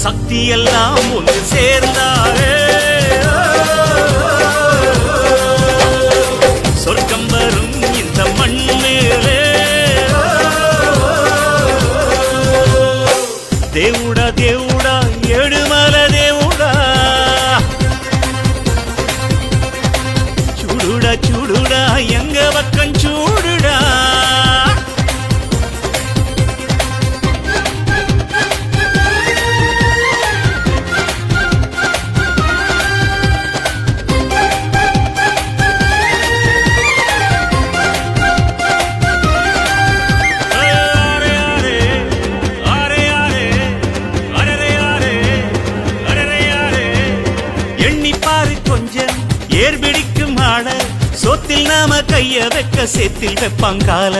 சக்தி எல்லாம் ஒன்று சேர்ந்தாரே சொர்க்கம் வரும் இந்த மண் மேலே தேவுடா தேவுடா ஏழுமல தேவுடா சூடுடா சூடுடா எங்க பக்கம் சூடுடா ஏர்பிடிக்கும் ஆள சோத்தில் நாம கைய வைக்க சேத்தில் வைப்பாங்கால